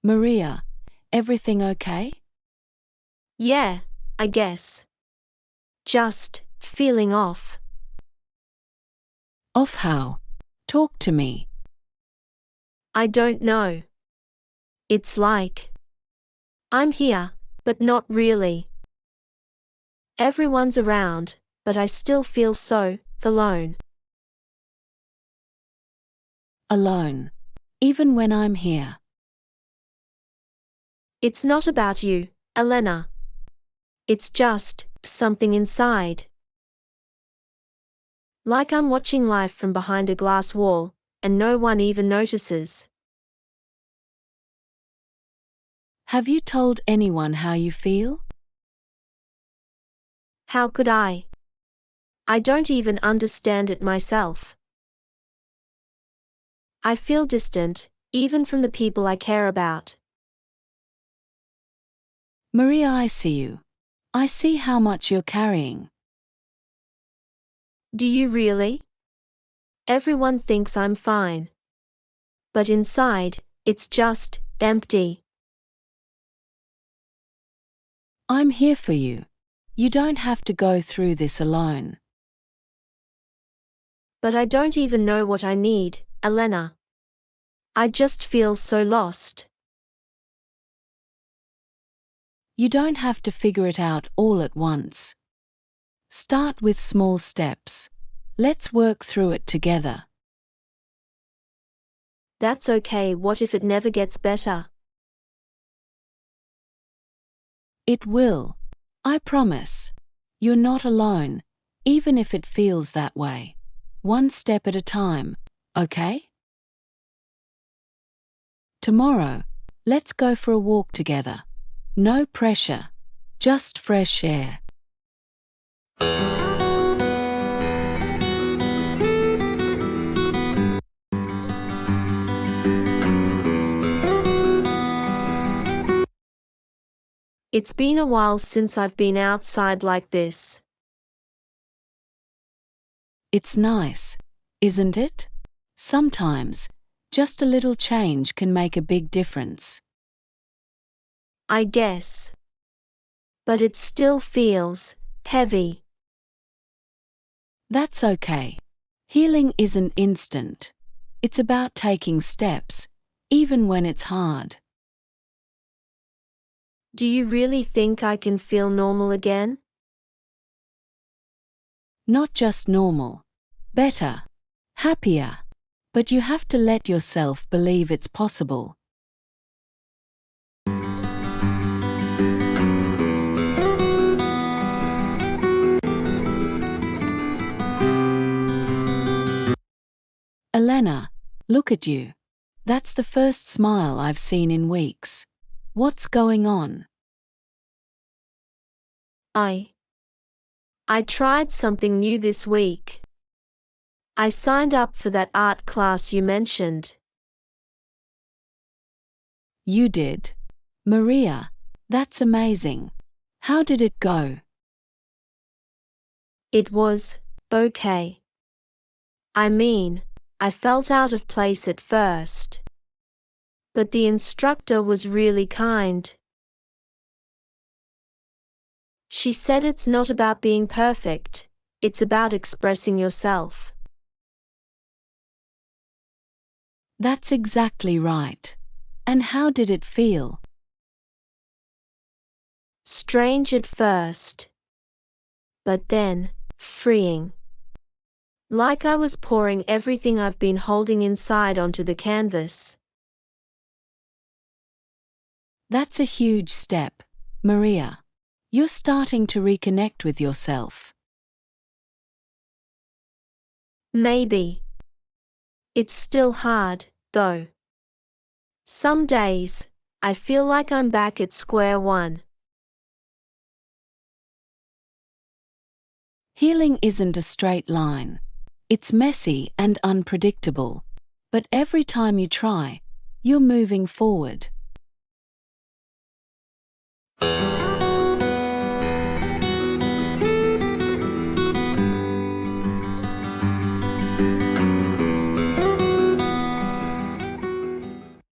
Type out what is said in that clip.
Maria, everything okay? Yeah, I guess. Just feeling off. Off how? Talk to me. I don't know. It's like I'm here, but not really. Everyone's around, but I still feel so alone. Alone. Even when I'm here. It's not about you, Elena. It's just something inside. Like I'm watching life from behind a glass wall, and no one even notices. Have you told anyone how you feel? How could I? I don't even understand it myself. I feel distant, even from the people I care about. Maria, I see you. I see how much you're carrying. Do you really? Everyone thinks I'm fine. But inside, it's just empty. I'm here for you. You don't have to go through this alone. But I don't even know what I need, Elena. I just feel so lost. You don't have to figure it out all at once. Start with small steps. Let's work through it together. That's okay. What if it never gets better? It will. I promise. You're not alone, even if it feels that way. One step at a time, okay? Tomorrow, let's go for a walk together. No pressure, just fresh air. It's been a while since I've been outside like this. It's nice, isn't it? Sometimes, just a little change can make a big difference. I guess. But it still feels heavy. That's okay. Healing isn't instant. It's about taking steps, even when it's hard. Do you really think I can feel normal again? Not just normal. Better. Happier. But you have to let yourself believe it's possible. Elena, look at you. That's the first smile I've seen in weeks. What's going on? I tried something new this week. I signed up for that art class you mentioned. You did. Maria, that's amazing. How did it go? It was okay. I mean, I felt out of place at first. But the instructor was really kind. She said it's not about being perfect, it's about expressing yourself. That's exactly right. And how did it feel? Strange at first. But then, freeing. Like I was pouring everything I've been holding inside onto the canvas. That's a huge step, Maria. You're starting to reconnect with yourself. Maybe. It's still hard, though. Some days, I feel like I'm back at square one. Healing isn't a straight line. It's messy and unpredictable. But every time you try, you're moving forward.